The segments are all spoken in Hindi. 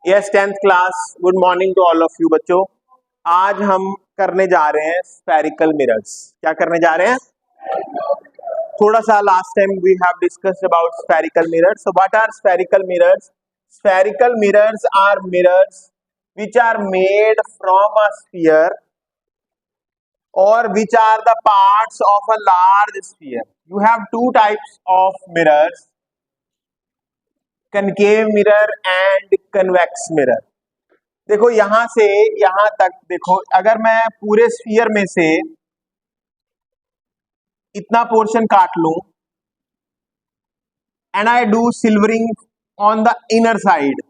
Yes 10th class, good morning to all of you बच्चों। आज हम करने जा रहे हैं स्फेरिकल मिरर्स। क्या करने जा रहे हैं? थोड़ा सा last time we have discussed about spherical mirrors. So what are spherical mirrors? Spherical mirrors are mirrors which are made from a sphere or which are the parts of a large sphere. You have two types of mirrors, concave mirror and convex mirror. देखो यहां से यहां तक देखो, अगर मैं पूरे स्फीयर में से इतना पोर्शन काट लूं and I do silvering on the inner side,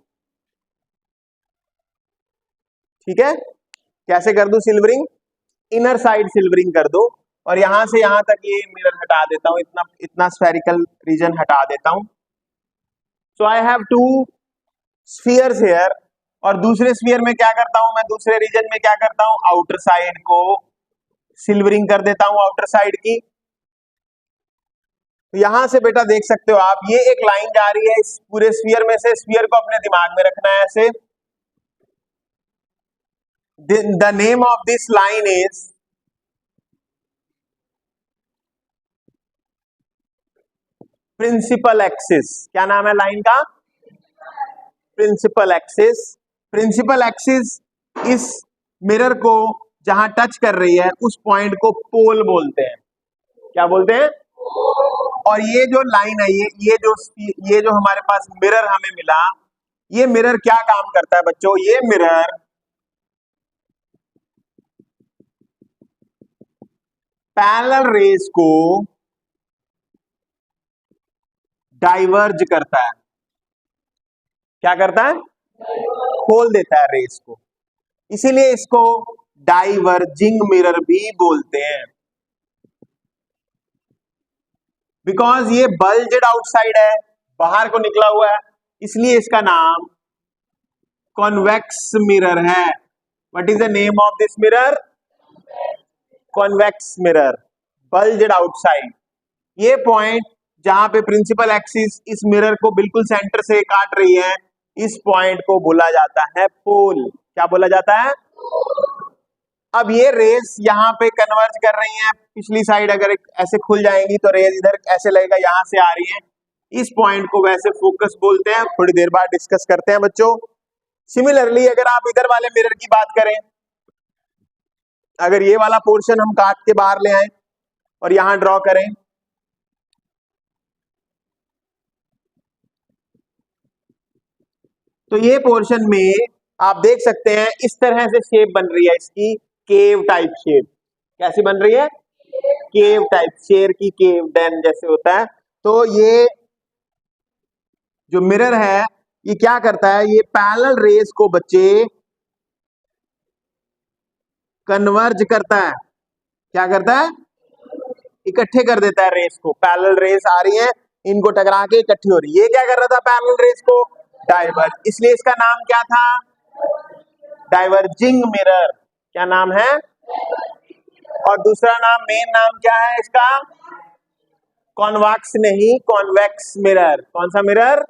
ठीक है? कैसे कर दूं सिल्वरिंग? इनर साइड सिल्वरिंग कर दो और यहां से यहां तक ये मिरर हटा देता हूं, इतना इतना स्फेरिकल रीजन हटा देता हूं। So I have two spheres here. और दूसरे स्फीयर में क्या करता हूं मैं? दूसरे रीजन में क्या करता हूं? आउटर साइड को सिल्वरिंग कर देता हूं, आउटर साइड की। तो यहां से बेटा देख सकते हो आप, ये एक लाइन जा रही है इस पूरे स्फीयर में से। स्फीयर को अपने दिमाग में रखना है ऐसे। The name of this line is principal axis. क्या नाम है लाइन का? Principal axis. प्रिंसिपल एक्सिस इस मिरर को जहां टच कर रही है उस पॉइंट को पोल बोलते हैं। क्या बोलते हैं? और ये जो लाइन है, ये जो हमारे पास मिरर हमें मिला, ये मिरर क्या काम करता है बच्चों? ये मिरर पैरेलल रेज को डाइवर्ज करता है। क्या करता है? खोल देता है रेज को, इसीलिए इसको डाइवर्जिंग मिरर भी बोलते हैं। बिकॉज ये बल्जेड आउटसाइड है, बाहर को निकला हुआ है, इसलिए इसका नाम कॉन्वेक्स मिरर है। What is the name of this mirror? Convex mirror, bulged outside. ये पॉइंट जहां पे प्रिंसिपल एक्सिस इस मिरर को बिल्कुल सेंटर से काट रही है, इस पॉइंट को बोला जाता है पोल। क्या बोला जाता है? अब ये रेस यहाँ पे कन्वर्ज कर रही हैं, पिछली साइड अगर ऐसे खुल जाएंगी तो रेस इधर ऐसे लगेगा, यहां से आ रही है। इस पॉइंट को वैसे फोकस बोलते हैं। थोड़ी देर बाद डिस्कस करते हैं बच्चों। सिमिलरली अगर आप इधर वाले मिरर की बात करें, अगर ये वाला पोर्शन हम काट के बाहर ले आए और यहां ड्रॉ करें, तो ये पोर्शन में आप देख सकते हैं इस तरह से शेप बन रही है इसकी, केव टाइप शेप। कैसी बन रही है? केव टाइप, शेर की केव, डैम जैसे होता है। तो ये जो मिरर है ये क्या करता है? ये पैरेलल रेज को बच्चे कन्वर्ज करता है। क्या करता है? इकट्ठे कर देता है रेस को। पैरेलल रेस आ रही है, इनको टकरा के इकट्ठी हो रही है। ये क्या कर रहा था? पैरेलल रेस को डाइवर्ज, इसलिए इसका नाम क्या था? Diverging mirror. क्या नाम है? और दूसरा नाम, मेन नाम क्या है इसका? कॉन्वेक्स नहीं, कॉन्वेक्स मिरर। कौन सा मिरर?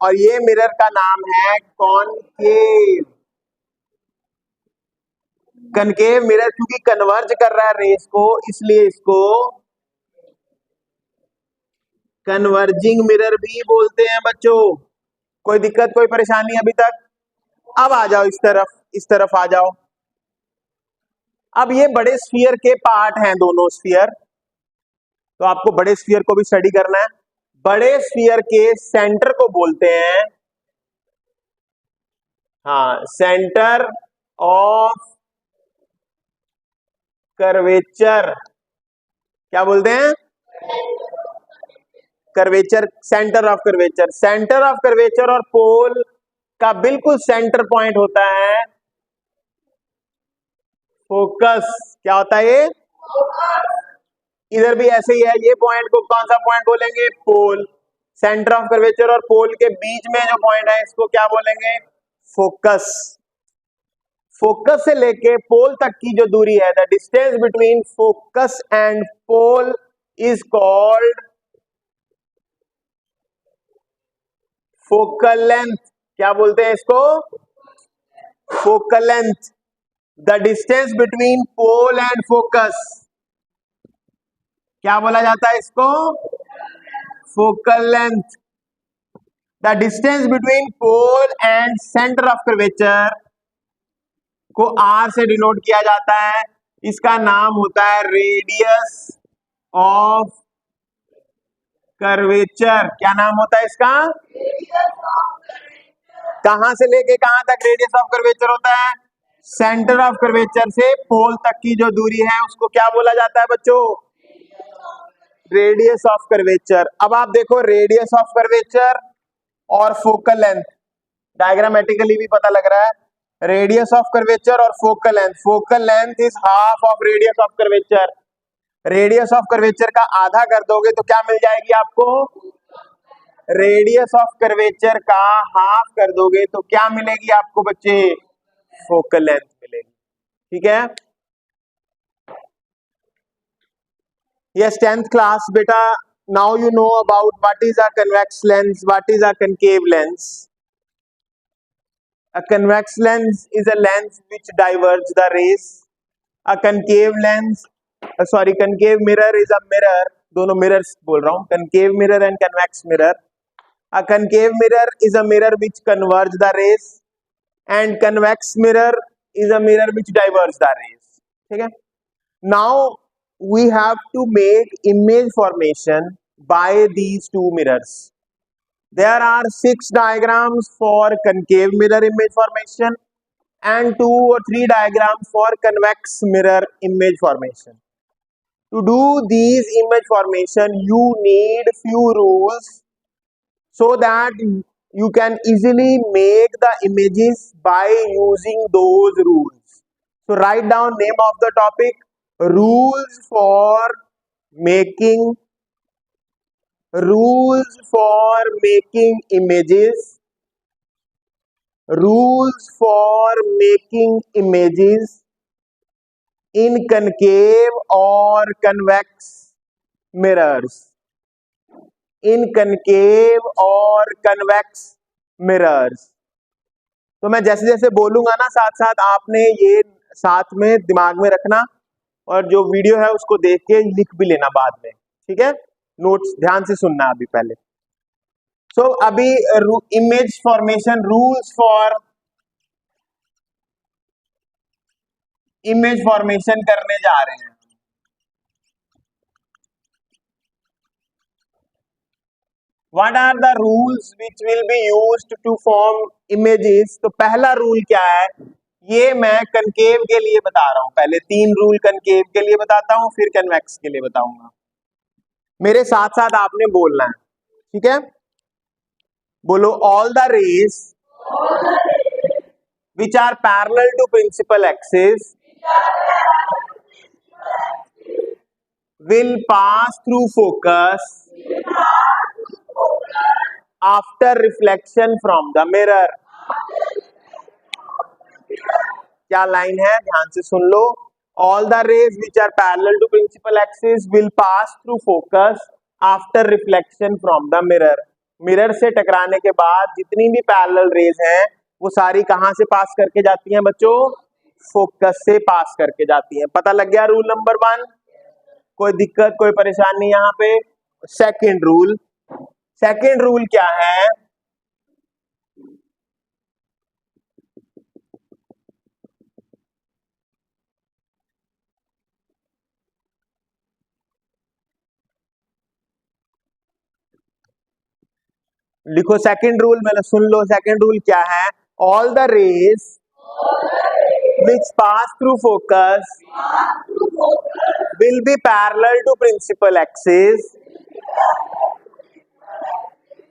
और ये मिरर का नाम है कॉनकेव। कनकेव मिरर क्योंकि कन्वर्ज कर रहा है रेस को, इसलिए इसको कन्वर्जिंग मिरर भी बोलते हैं बच्चों। कोई दिक्कत, कोई परेशानी अभी तक? अब आ जाओ इस तरफ आ जाओ। अब ये बड़े स्फीयर के पार्ट हैं, दोनों स्फीयर, तो आपको बड़े स्फीयर को भी स्टडी करना है। बड़े स्फीयर के सेंटर को बोलते हैं, हाँ, सेंटर ऑफ कर्वेचर। क्या बोलते हैं? Curvature, centre of curvature. Centre of curvature और पोल का बिल्कुल सेंटर पॉइंट होता है फोकस। क्या होता है ये? इधर भी ऐसे ही है, ये पॉइंट को कौन सा पॉइंट बोलेंगे? पोल। सेंटर ऑफ कर्वेचर और पोल के बीच में जो पॉइंट है इसको क्या बोलेंगे? फोकस। फोकस से लेके पोल तक की जो दूरी है, the distance between focus and pole is called focal length. क्या बोलते हैं इसको? Focal length. The distance between pole and focus क्या बोला जाता है इसको? Focal length. The distance between pole and centre of curvature को आर से डिनोट किया जाता है। इसका नाम होता है रेडियस ऑफ कर्वेचर। क्या नाम होता है इसका? कहां से लेके कहां तक रेडियस ऑफ कर्वेचर होता है? सेंटर ऑफ कर्वेचर से पोल तक की जो दूरी है उसको क्या बोला जाता है बच्चों? Radius of curvature. अब आप देखो रेडियस ऑफ कर्वेचर और फोकल लेंथ डायग्रामेटिकली भी पता लग रहा है। रेडियस ऑफ कर्वेचर और focal length. Focal length is half of radius of curvature. Radius of curvature का आधा कर दोगे तो क्या मिल जाएगी आपको? रेडियस ऑफ कर्वेचर का हाफ कर दोगे तो क्या मिलेगी आपको बच्चे? फोकल लेंथ मिलेगी। ठीक है। Yes, 10th class beta. Now you know about what is a convex lens, what is a concave lens. A convex lens is a lens which diverges the rays. A concave lens, concave mirror is a mirror. दोनों mirrors बोल रहा हूँ, concave mirror and convex mirror. A concave mirror is a mirror which converge the rays, and convex mirror is a mirror which diverges the rays. ठीक है? Now we have to make image formation by these two mirrors. There are 6 diagrams for concave mirror image formation and 2 or 3 diagrams for convex mirror image formation. To do these image formation, you need few rules so that you can easily make the images by using those rules. So write down name of the topic, rules for making images, rules for making images in concave or convex mirrors. In concave or convex mirrors. तो मैं जैसे जैसे बोलूंगा ना साथ साथ आपने ये साथ में दिमाग में रखना और जो वीडियो है उसको देख के लिख भी लेना बाद में। ठीक है? नोट्स ध्यान से सुनना अभी पहले। सो अभी image formation, rules for image formation करने जा रहे हैं। What are the rules which will be used to form images? तो पहला रूल क्या है? ये मैं कनकेव के लिए बता रहा हूं। पहले 3 रूल कनकेव के लिए बताता हूं, फिर कन्वेक्स के लिए बताऊंगा। मेरे साथ साथ आपने बोलना है। ठीक है? बोलो all the rays which are parallel to principal axis will pass through focus after reflection from the mirror. क्या लाइन है? ध्यान से सुन लो। All the rays which are parallel to principal axis will pass through focus after reflection from the mirror. Mirror से टकराने के बाद जितनी भी पैरेलल रेज हैं वो सारी कहां से पास करके जाती हैं बच्चों? फोकस से पास करके जाती हैं। पता लग गया रूल नंबर 1? कोई दिक्कत, कोई परेशानी यहाँ पे? सेकंड रूल क्या है? लिखो सेकंड रूल, मैंने सुन लो। सेकंड रूल क्या है? All the rays which pass through focus will be parallel to principal axis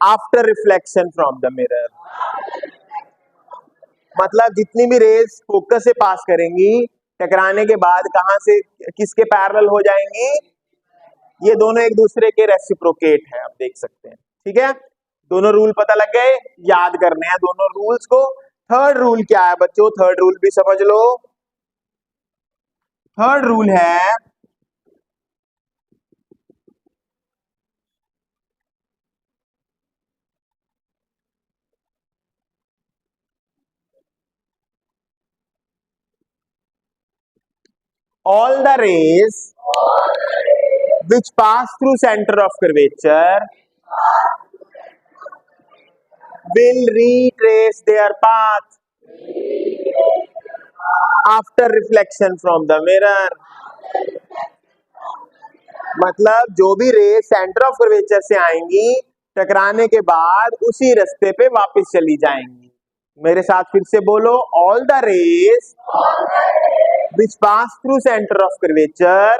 after reflection from the mirror. मतलब जितनी भी रेज फोकस से पास करेंगी टकराने के बाद कहां से किसके पैरेलल हो जाएंगी? ये दोनों एक दूसरे के रेसिप्रोकेट है, आप देख सकते हैं। ठीक है? दोनों रूल पता लग गए? याद करने हैं दोनों रूल्स को। थर्ड रूल क्या है बच्चों? थर्ड रूल भी समझ लो। थर्ड रूल है all the rays which pass through center of curvature will retrace their path after reflection from the mirror. मतलब जो भी रे सेंटर ऑफ कर्वेचर से आएंगी टकराने के बाद उसी रास्ते पे वापस चली जाएंगी। मेरे साथ फिर से बोलो, all the rays which pass through center of curvature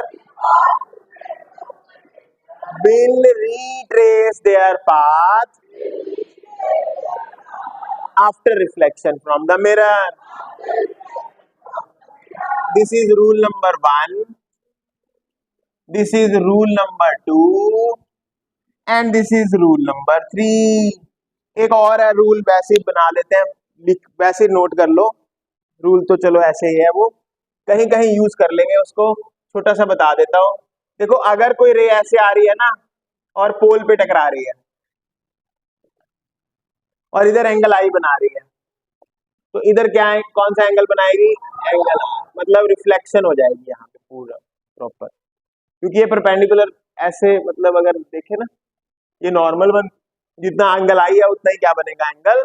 will retrace their path after reflection from the mirror. This is rule number 1. This is rule number 2 and this is rule number 3. एक और है रूल, वैसे ही बना लेते हैं, वैसे नोट कर लो। रूल तो चलो ऐसे ही है, वो कहीं कहीं यूज कर लेंगे उसको, छोटा सा बता देता हूं। देखो अगर कोई रे ऐसे आ रही है ना और पोल पे टकरा रही है और इधर एंगल आई बना रही है, तो इधर क्या है, कौन सा एंगल बनाएगी, एंगल मतलब रिफ्लेक्शन हो जाएगी यहाँ पे पूरा प्रॉपर, क्योंकि ये परपेंडिकुलर ऐसे, मतलब अगर देखे ना ये नॉर्मल वन, जितना एंगल आई है उतना ही क्या बनेगा, एंगल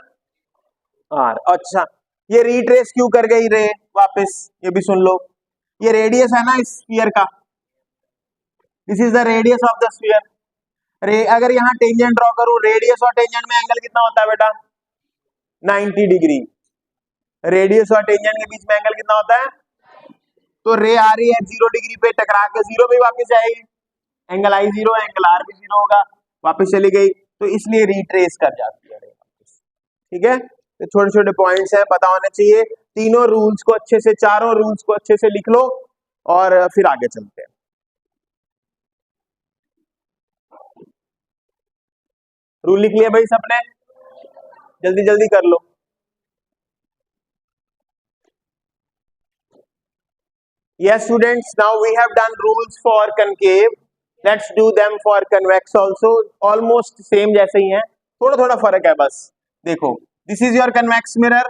आर। अच्छा ये रिट्रेस क्यों कर गई रे वापस, ये भी सुन लो। ये रेडियस है ना इस स्फीयर का, this is the radius of the sphere. अगर यहाँ टेंजेंट ड्रॉ करूं, रेडियस और टेंजेंट में एंगल कितना होता है बेटा, 90 डिग्री। रेडियस और टेंजेंट के बीच में एंगल कितना होता है, तो रे आ रही है 0 डिग्री पे, टकरा के 0 पे वापस जाएगी, एंगल आई 0 है, एंगल आर भी 0 होगा, वापस चली गई, तो इसलिए रिट्रेस कर जाती है रे वापस। ठीक है, तो छोटे छोटे पॉइंट्स हैं, पता होने चाहिए। तीनों रूल्स को अच्छे से, चारों रूल्स को अच्छे से लिख लो और फिर आगे चलते हैं। रूल लिख लिए भाई सबने, जल्दी जल्दी कर लो। Yes students, now we have done rules for concave, let's do them for convex also, almost same जैसे ही हैं, थोड़ा थोड़ा फर्क है बस। देखो this is your convex mirror,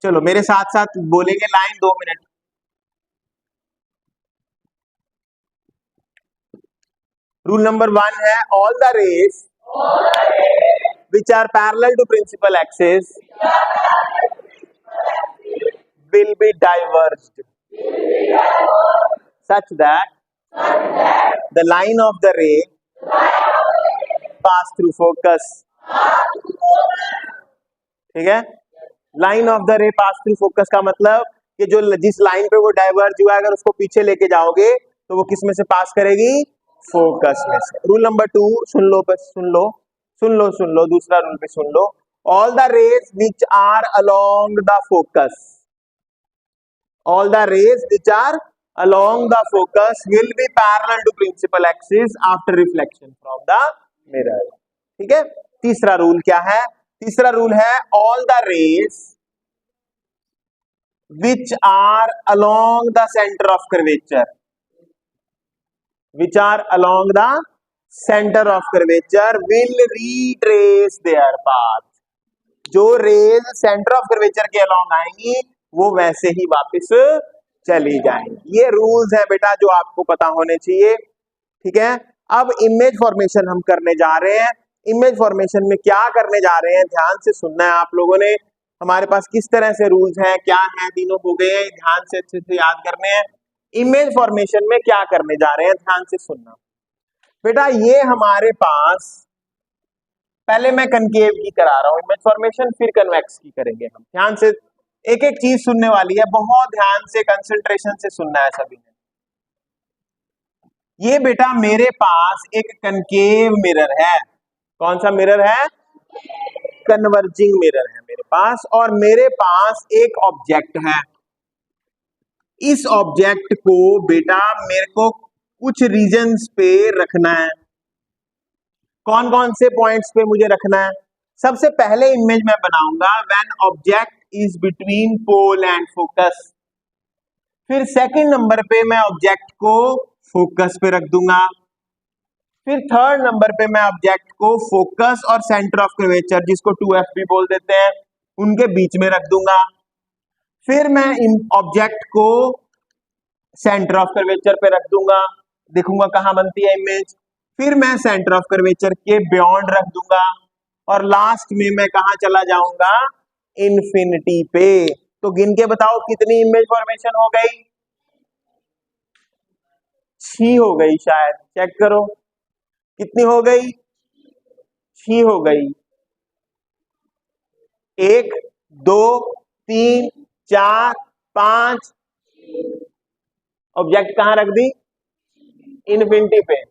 चलो मेरे साथ साथ बोलेंगे लाइन 2 मिनट। रूल नंबर 1 है, all the rays which are parallel to principal axis will be diverged such that the line of the ray pass through focus। ठीक है, लाइन ऑफ द रे पास थ्रू फोकस का मतलब कि जो जिस लाइन पे वो डाइवर्ज हुआ है, अगर उसको पीछे लेके जाओगे तो वो किस में से पास करेगी, फोकस में से। रूल नंबर 2 सुन लो, बस सुन लो सुन लो सुन लो, दूसरा रूल पे सुन लो, all the rays which are along the focus, all the rays which are along the focus will be parallel to principal axis after reflection from the mirror। ठीक है, तीसरा रूल क्या है, तीसरा रूल है, all the rays which are along the center of curvature, which are along the center of curvature will retrace their path। जो रेज सेंटर ऑफ कर्वेचर के अलोंग आएंगी वो वैसे ही वापस चली जाएंगी। ये रूल्स है बेटा जो आपको पता होने चाहिए। ठीक है, अब इमेज फॉर्मेशन हम करने जा रहे हैं। इमेज फॉर्मेशन में क्या करने जा रहे हैं, ध्यान से सुनना है आप लोगों ने। हमारे पास किस तरह से रूल्स हैं, क्या है, तीनों हो गए हैं, ध्यान से अच्छे से याद करने हैं। इमेज फॉर्मेशन में क्या करने जा रहे हैं, ध्यान से सुनना बेटा। ये हमारे पास, पहले मैं कनकेव की करा रहा हूं इमेज फॉर्मेशन, फिर कन्वेक्स की करेंगे हम। ध्यान से एक एक चीज सुनने वाली है, बहुत ध्यान से कंसंट्रेशन से सुनना है सभी ने। ये बेटा मेरे पास एक कनकेव मिरर है, कौन सा मिरर है, कन्वर्जिंग मिरर है मेरे पास, और मेरे पास एक ऑब्जेक्ट है। इस ऑब्जेक्ट को बेटा मेरे को कुछ रीजन्स पे रखना है। कौन कौन से पॉइंट्स पे मुझे रखना है, सबसे पहले इमेज में बनाऊंगा when object is between pole and focus. फिर सेकंड नंबर पे मैं ऑब्जेक्ट को फोकस पे रख दूंगा। फिर थर्ड नंबर पे मैं ऑब्जेक्ट को फोकस और सेंटर ऑफ कर्वेचर, जिसको 2F भी बोल देते हैं, उनके बीच में रख दूंगा। फिर मैं ऑब्जेक्ट को सेंटर ऑफ कर्वेचर पे रख दूंगा, देखूंगा कहां बनती है इमेज। फिर मैं सेंटर ऑफ कर्वेचर के बियॉन्ड रख दूंगा, और लास्ट में मैं कहां चला जाऊंगा, इन्फिनिटी पे। तो गिन के बताओ कितनी इमेज फॉर्मेशन हो गई? 6 हो गई शायद, चेक करो कितनी हो गई, 6 हो गई। 1 2 3 4 5, ऑब्जेक्ट कहां रख दी, इन्फिनिटी पे।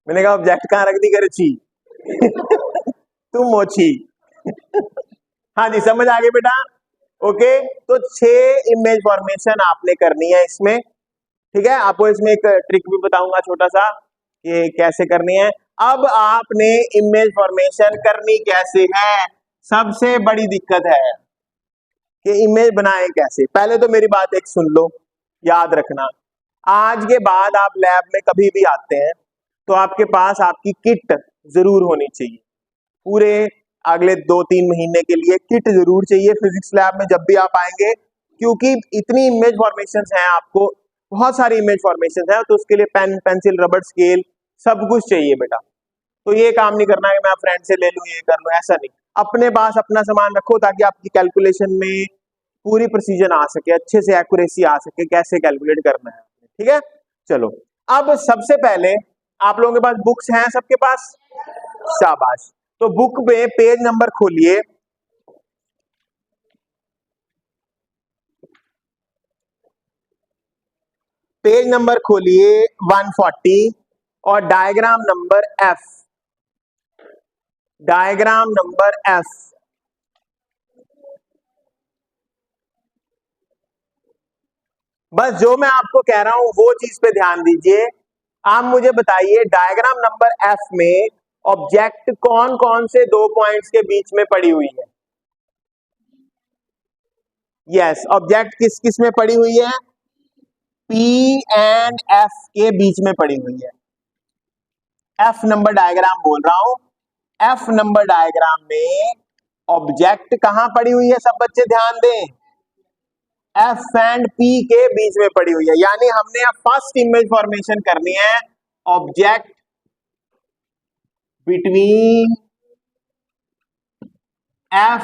मैंने कहा ऑब्जेक्ट कहां रख दी, करची तुम मोची हाँ जी, समझ आ गई बेटा। ओके, तो 6 इमेज फॉर्मेशन आपने करनी है इसमें, ठीक है। आपको इसमें एक ट्रिक भी बताऊंगा छोटा सा कि कैसे करनी है। अब आपने इमेज फॉर्मेशन करनी कैसे है, सबसे बड़ी दिक्कत है कि इमेज बनाए कैसे। पहले तो मेरी बात एक सुन लो, याद रखना, आज के बाद आप लैब में कभी भी आते हैं तो आपके पास आपकी किट जरूर होनी चाहिए। पूरे अगले 2-3 महीने के लिए किट जरूर चाहिए फिजिक्स लैब में जब भी आप आएंगे, क्योंकि इतनी इमेज फॉर्मेशंस हैं, आपको बहुत सारी इमेज फॉर्मेशंस हैं, तो उसके लिए पेन, पेंसिल, रबर, स्केल सब कुछ चाहिए बेटा। तो ये काम नहीं करना है मैं फ्रेंड से ले लूं, ये कर लूं, ऐसा नहीं। अपने पास अपना सामान रखो ताकि आपकी कैलकुलेशन में पूरी प्रिसीजन आ सके, अच्छे से एक्यूरेसी आ सके, कैसे कैलकुलेट करना है, ठीक है। चलो, अब सबसे पहले आप लोगों के पास बुक्स हैं सबके पास, शाबाश। तो बुक पे पेज नंबर खोलिए, पेज नंबर खोलिए 140 और diagram number F, diagram number F। बस जो मैं आपको कह रहा हूं वो चीज पे ध्यान दीजिए। आप मुझे बताइए डायग्राम नंबर F में ऑब्जेक्ट कौन कौन से 2 पॉइंट्स के बीच में पड़ी हुई है? यस, ऑब्जेक्ट किस किस में पड़ी हुई है? P एंड F के बीच में पड़ी हुई है। F नंबर डायग्राम बोल रहा हूं, F नंबर डायग्राम में ऑब्जेक्ट कहां पड़ी हुई है, सब बच्चे ध्यान दें, F एंड P के बीच में पड़ी हुई है। यानी हमने अब फर्स्ट इमेज फॉर्मेशन करनी है, object between F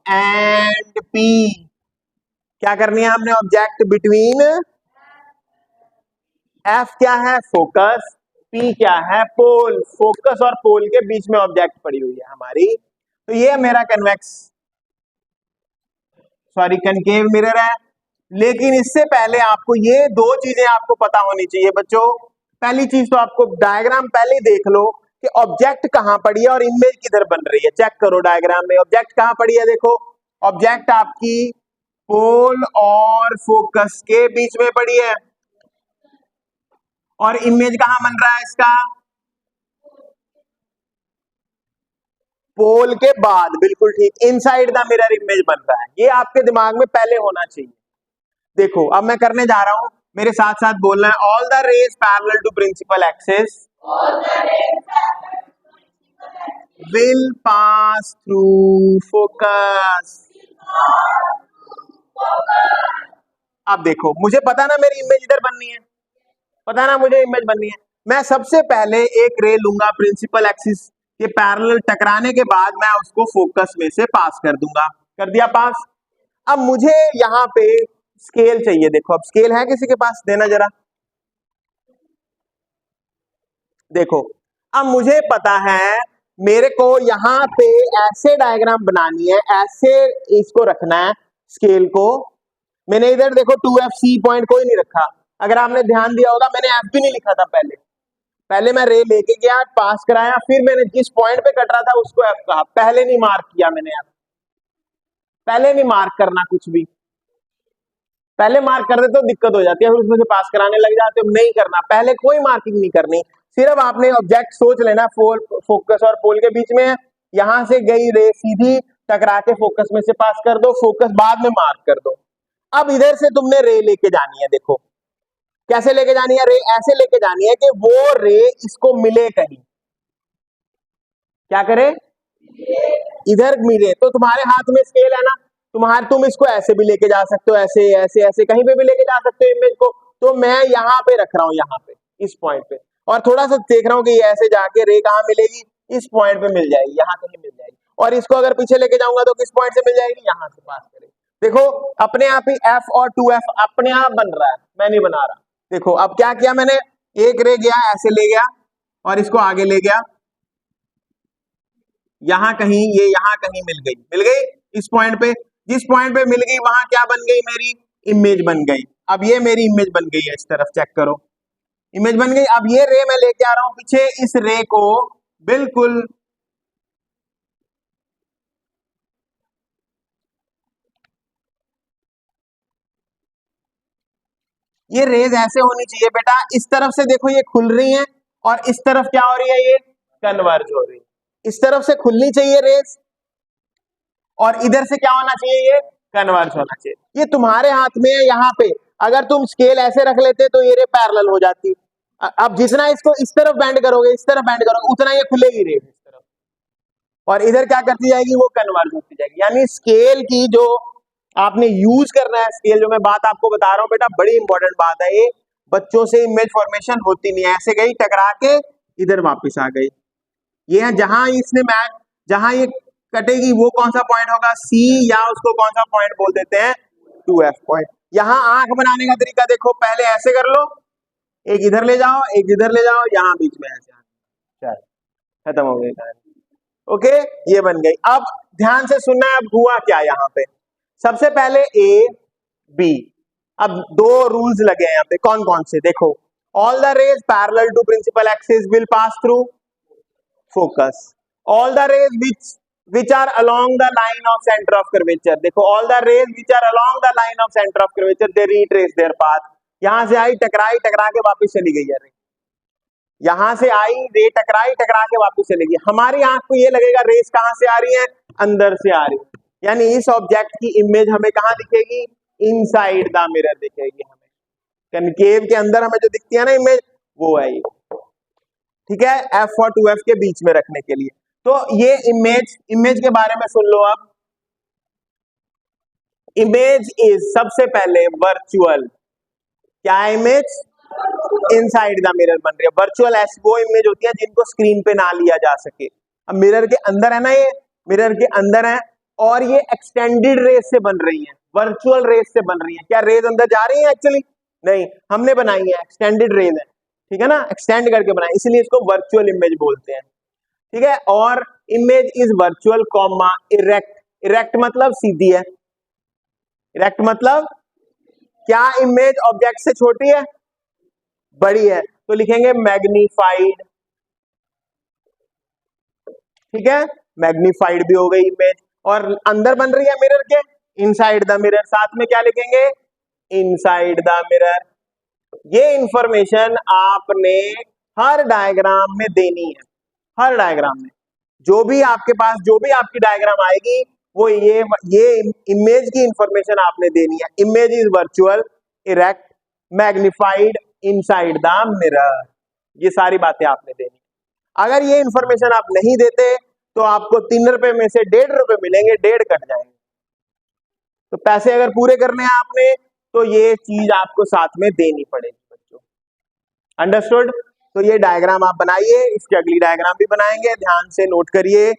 and P। क्या करनी है हमने, ऑब्जेक्ट बिटवीन, F क्या है, फोकस, P क्या है, पोल। फोकस और पोल के बीच में ऑब्जेक्ट पड़ी हुई है हमारी। तो ये मेरा कन्वेक्स, सॉरी कनकेव मिरर है। लेकिन इससे पहले आपको ये 2 चीजें आपको पता होनी चाहिए बच्चों। पहली चीज तो आपको डायग्राम पहले देख लो कि ऑब्जेक्ट कहां पड़ी है और इमेज किधर बन रही है। चेक करो डायग्राम में ऑब्जेक्ट कहां पड़ी है, देखो ऑब्जेक्ट आपकी पोल और फोकस के बीच में पड़ी है, और इमेज कहां बन रहा है इसका, पोल के बाद, बिल्कुल ठीक, इनसाइड द मिरर इमेज बन रहा है। ये आपके दिमाग में पहले होना चाहिए। देखो अब मैं करने जा रहा हूं, मेरे साथ साथ बोलना है, all the rays parallel to principal axis will pass through focus. अब देखो, मुझे पता ना मेरी इमेज इधर बननी है, पता ना मुझे इमेज बननी है। मैं सबसे पहले एक रे लूंगा प्रिंसिपल एक्सिस के पैरेलल, टकराने के बाद मैं उसको फोकस में से पास कर दूंगा। कर दिया पास। अब मुझे यहां पे स्केल चाहिए, देखो अब स्केल है किसी के पास, देना जरा। देखो अब मुझे पता है मेरे को यहां पे ऐसे डायग्राम बनानी है, ऐसे इसको रखना है स्केल को। मैंने इधर देखो 2FC पॉइंट कोई नहीं रखा, अगर आपने ध्यान दिया होगा मैंने F भी नहीं लिखा था पहले। पहले मैं रे लेके गया, पास कराया, फिर मैंने जिस पॉइंट पे कट रहा था उसको F कहा, पहले नहीं मार्क किया मैंने F। पहले नहीं मार्क करना कुछ भी, पहले मार्क कर दे तो दिक्कत हो जाती है, फिर उसमें से पास कराने लग जाते हो। नहीं करना, पहले कोई मार्किंग नहीं करनी, सिर्फ आपने ऑब्जेक्ट सोच लेना फोकस और पोल के बीच में, यहां से गई रे सीधी टकरा के फोकस में से पास कर दो, फोकस बाद में मार्क कर दो। अब इधर से तुमने रे लेके जानी है, देखो कैसे लेके जानी है रे? ऐसे लेके जानी है कि वो रे इसको मिले कहीं, क्या करे, इधर मिले। तो तुम्हारे हाथ में स्केल है ना, तुम इसको ऐसे भी लेके जा सकते हो, ऐसे ऐसे ऐसे कहीं पे भी लेके जा सकते हो इमेज को। तो मैं यहाँ पे रख रहा हूँ, यहाँ पे इस पॉइंट पे, और थोड़ा सा देख रहा हूँ कि ये ऐसे जाके रे कहाँ मिलेगी, इस पॉइंट पे मिल जाएगी, यहाँ कहीं मिल जाएगी। और इसको अगर पीछे लेके जाऊंगा तो किस पॉइंट से मिल जाएगी, यहाँ से पास करेगी। देखो अपने आप ही एफ और 2f अपने आप बन रहा है, मैं नहीं बना रहा। देखो अब क्या किया मैंने, एक रे गया ऐसे ले गया और इसको आगे ले गया, यहां कहीं, ये यहां कहीं मिल गई इस पॉइंट पे। जिस पॉइंट पे मिल गई वहां क्या बन गई, मेरी इमेज बन गई। अब ये मेरी इमेज बन गई है, इस तरफ चेक करो, इमेज बन गई। अब ये रे मैं लेके आ रहा हूं पीछे, इस रे को बिल्कुल ये रेज ऐसे होनी चाहिए बेटा, इस तरफ से देखो ये खुल रही हैं और इस तरफ क्या हो रही है, ये कन्वर्ज हो रही है। इस तरफ से खुलनी चाहिए रेज और इधर से क्या होना चाहिए, ये कन्वर्ज होना चाहिए। ये तुम्हारे हाथ में है। यहाँ पे अगर तुम स्केल ऐसे रख लेते तो ये रे पैरेलल हो जाती। अब जितना इसको इस तरफ बैंड करोगे, इस तरफ बैंड करोगे, उतना ये खुलेगी रेज इस तरफ, और इधर क्या करती जाएगी, वो कन्वर्ज होती जाएगी। यानी स्केल की जो आपने यूज करना है, स्केल जो मैं बात आपको बता रहा हूं बेटा, बड़ी इंपॉर्टेंट बात है ये। बच्चों से इमेज फॉर्मेशन होती नहीं है, ऐसे गई टकरा के इधर वापस आ गई। ये है जहां इसने मैच, जहां ये कटेगी वो कौन सा पॉइंट होगा, सी, या उसको कौन सा पॉइंट बोल देते हैं, 2f पॉइंट। यहां आंख बनाने का तरीका देखो, पहले ऐसे कर लो, एक इधर ले जाओ, एक इधर ले जाओ, यहां बीच में ऐसे, चल खत्म हो गई कहानी। ओके, ये बन गई। अब ध्यान से सुनना है, अब हुआ क्या यहाँ पे। सबसे पहले ए बी, अब दो रूल्स लगे हैं यहाँ पे, कौन कौन से, देखो, all the rays parallel to principal axis will pass through focus, all the rays which are along the line of center of curvature, देखो all the rays which are along the line of center of curvature they retrace their path। यहां से आई, टकराई, टकरा के वापस चली गई है रे, यहां से आई रे, टकराई, टकरा के वापस चली गई। हमारी आंख को ये लगेगा रेस कहां से आ रही है, अंदर से आ रही है, यानी इस ऑब्जेक्ट की इमेज हमें कहां दिखेगी, इनसाइड द मिरर दिखेगी हमें, कनकेव के अंदर हमें जो दिखती है ना इमेज, वो है ये। ठीक है, एफ और 2f के बीच में रखने के लिए। तो ये इमेज के बारे में सुन लो। अब इमेज इज सबसे पहले वर्चुअल, क्या है इमेज, इनसाइड द मिरर बन रही है। वर्चुअल ऐसी वो इमेज होती है जिनको स्क्रीन पे ना लिया जा सके। अब मिरर के अंदर है ना, ये मिरर के अंदर है और ये एक्सटेंडेड रेस से बन रही है, वर्चुअल रेस से बन रही है। क्या रेज अंदर जा रही है, एक्चुअली नहीं, हमने बनाई है, एक्सटेंडेड रेज है, ठीक है ना, एक्सटेंड करके बनाई, इसलिए इसको वर्चुअल इमेज बोलते हैं। ठीक है, और image is virtual comma erect, erect मतलब सीधी है, इरेक्ट मतलब क्या, इमेज ऑब्जेक्ट से छोटी है, बड़ी है, तो लिखेंगे मैग्नीफाइड। ठीक है, मैग्नीफाइड भी हो गई इमेज, और अंदर बन रही है मिरर के, इनसाइड द मिरर, साथ में क्या लिखेंगे, इनसाइड द मिरर। ये इंफॉर्मेशन आपने हर डायग्राम में देनी है, हर डायग्राम में, जो भी आपके पास, जो भी आपकी डायग्राम आएगी, वो ये इमेज की इंफॉर्मेशन आपने देनी है। Image is virtual, erect, magnified, inside the mirror, ये सारी बातें आपने देनी। अगर ये इंफॉर्मेशन आप नहीं देते तो आपको 3 रुपए में से 1.5 रुपए मिलेंगे, 1.5 कट जाएंगे। तो पैसे अगर पूरे करने हैं आपने तो ये चीज आपको साथ में देनी पड़ेगी बच्चों, अंडरस्टूड। तो ये डायग्राम आप बनाइए, इसकी अगली डायग्राम भी बनाएंगे, ध्यान से नोट करिए।